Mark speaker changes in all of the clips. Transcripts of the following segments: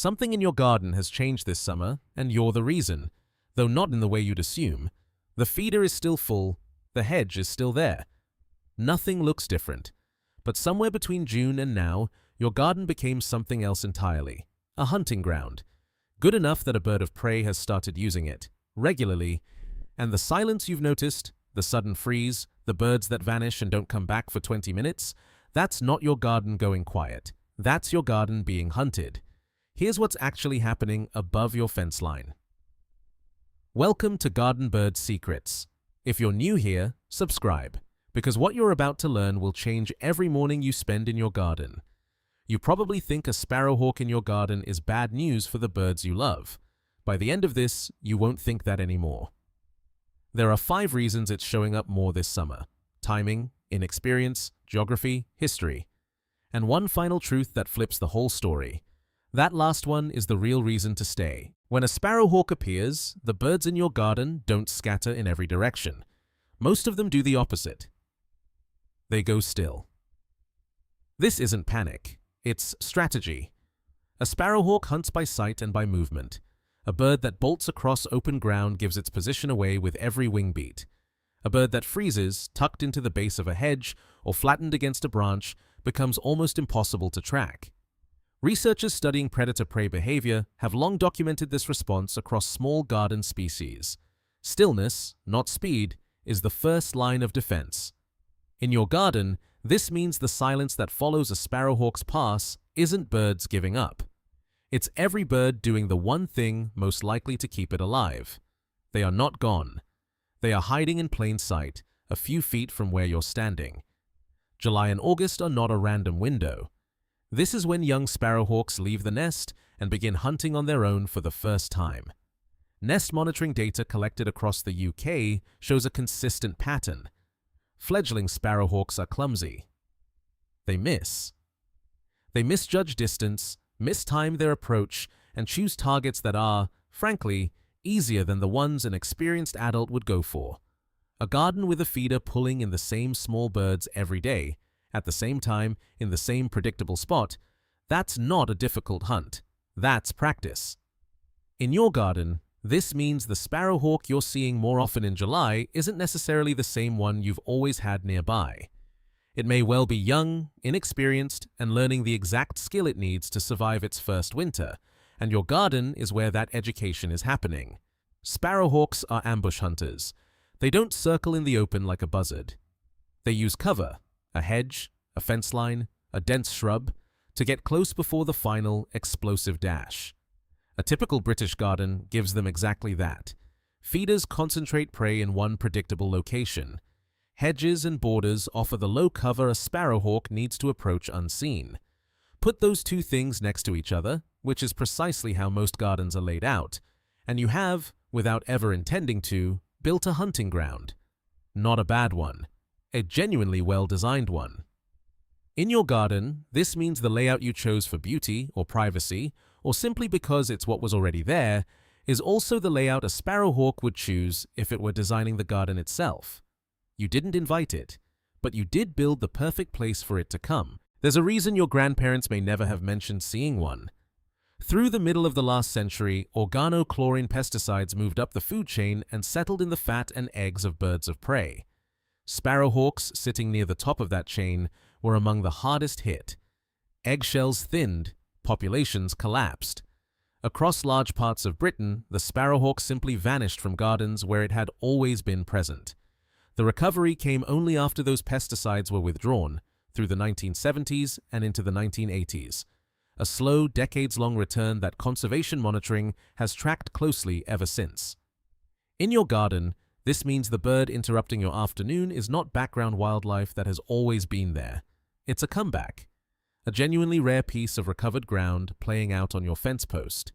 Speaker 1: Something in your garden has changed this summer, and you're the reason, though not in the way you'd assume. The feeder is still full, the hedge is still there. Nothing looks different. But somewhere between June and now, your garden became something else entirely. A hunting ground. Good enough that a bird of prey has started using it, regularly. And the silence you've noticed, the sudden freeze, the birds that vanish and don't come back for 20 minutes, that's not your garden going quiet. That's your garden being hunted. Here's what's actually happening above your fence line. Welcome to Garden Bird Secrets. If you're new here, subscribe, because what you're about to learn will change every morning you spend in your garden. You probably think a sparrowhawk in your garden is bad news for the birds you love. By the end of this, you won't think that anymore. There are 5 reasons it's showing up more this summer: timing, inexperience, geography, history. And one final truth that flips the whole story. That last one is the real reason to stay. When a sparrowhawk appears, the birds in your garden don't scatter in every direction. Most of them do the opposite. They go still. This isn't panic. It's strategy. A sparrowhawk hunts by sight and by movement. A bird that bolts across open ground gives its position away with every wing beat. A bird that freezes, tucked into the base of a hedge or flattened against a branch, becomes almost impossible to track. Researchers studying predator-prey behavior have long documented this response across small garden species. Stillness, not speed, is the first line of defense. In your garden, this means the silence that follows a sparrowhawk's pass isn't birds giving up. It's every bird doing the one thing most likely to keep it alive. They are not gone. They are hiding in plain sight, a few feet from where you're standing. July and August are not a random window. This is when young sparrowhawks leave the nest and begin hunting on their own for the first time. Nest monitoring data collected across the UK shows a consistent pattern. Fledgling sparrowhawks are clumsy. They miss. They misjudge distance, mistime their approach, and choose targets that are, frankly, easier than the ones an experienced adult would go for. A garden with a feeder pulling in the same small birds every day, at the same time, in the same predictable spot, that's not a difficult hunt. That's practice. In your garden, this means the sparrowhawk you're seeing more often in July isn't necessarily the same one you've always had nearby. It may well be young, inexperienced, and learning the exact skill it needs to survive its first winter, and your garden is where that education is happening. Sparrowhawks are ambush hunters. They don't circle in the open like a buzzard. They use cover, a hedge, a fence line, a dense shrub, to get close before the final, explosive dash. A typical British garden gives them exactly that. Feeders concentrate prey in one predictable location. Hedges and borders offer the low cover a sparrowhawk needs to approach unseen. Put those two things next to each other, which is precisely how most gardens are laid out, and you have, without ever intending to, built a hunting ground. Not a bad one. A genuinely well-designed one. In your garden, this means the layout you chose for beauty or privacy, or simply because it's what was already there, is also the layout a sparrowhawk would choose if it were designing the garden itself. You didn't invite it, but you did build the perfect place for it to come. There's a reason your grandparents may never have mentioned seeing one. Through the middle of the last century, organochlorine pesticides moved up the food chain and settled in the fat and eggs of birds of prey. Sparrowhawks, sitting near the top of that chain, were among the hardest hit. Eggshells thinned, populations collapsed. Across large parts of Britain, the sparrowhawk simply vanished from gardens where it had always been present. The recovery came only after those pesticides were withdrawn, through the 1970s and into the 1980s. A slow, decades-long return that conservation monitoring has tracked closely ever since. In your garden, this means the bird interrupting your afternoon is not background wildlife that has always been there. It's a comeback. A genuinely rare piece of recovered ground playing out on your fence post.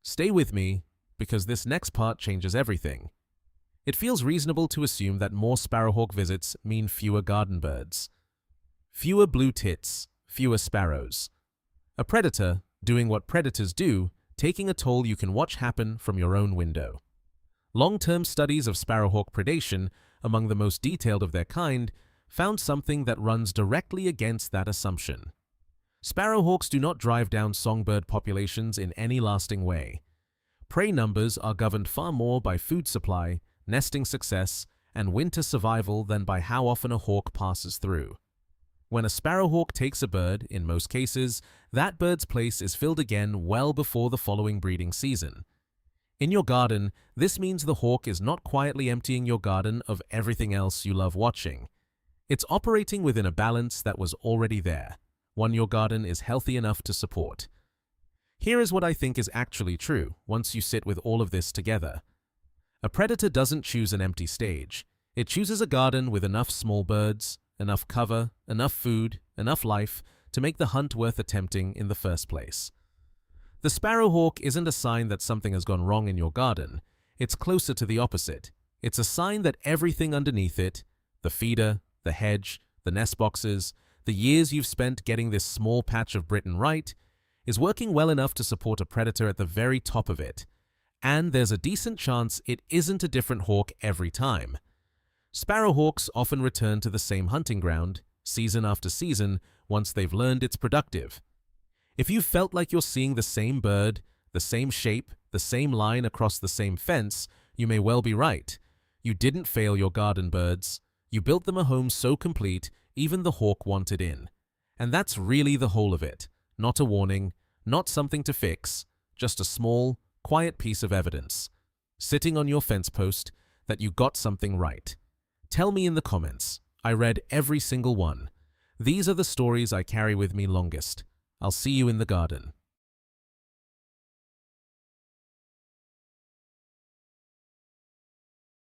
Speaker 1: Stay with me, because this next part changes everything. It feels reasonable to assume that more sparrowhawk visits mean fewer garden birds. Fewer blue tits, fewer sparrows. A predator, doing what predators do, taking a toll you can watch happen from your own window. Long-term studies of sparrowhawk predation, among the most detailed of their kind, found something that runs directly against that assumption. Sparrowhawks do not drive down songbird populations in any lasting way. Prey numbers are governed far more by food supply, nesting success, and winter survival than by how often a hawk passes through. When a sparrowhawk takes a bird, in most cases, that bird's place is filled again well before the following breeding season. In your garden, this means the hawk is not quietly emptying your garden of everything else you love watching. It's operating within a balance that was already there, one your garden is healthy enough to support. Here is what I think is actually true once you sit with all of this together. A predator doesn't choose an empty stage. It chooses a garden with enough small birds, enough cover, enough food, enough life to make the hunt worth attempting in the first place. The sparrowhawk isn't a sign that something has gone wrong in your garden. It's closer to the opposite. It's a sign that everything underneath it, the feeder, the hedge, the nest boxes, the years you've spent getting this small patch of Britain right, is working well enough to support a predator at the very top of it. And there's a decent chance it isn't a different hawk every time. Sparrowhawks often return to the same hunting ground, season after season, once they've learned it's productive. If you felt like you're seeing the same bird, the same shape, the same line across the same fence, you may well be right. You didn't fail your garden birds. You built them a home so complete, even the hawk wanted in. And that's really the whole of it. Not a warning, not something to fix, just a small, quiet piece of evidence, sitting on your fence post, that you got something right. Tell me in the comments. I read every single one. These are the stories I carry with me longest. I'll see you in the garden.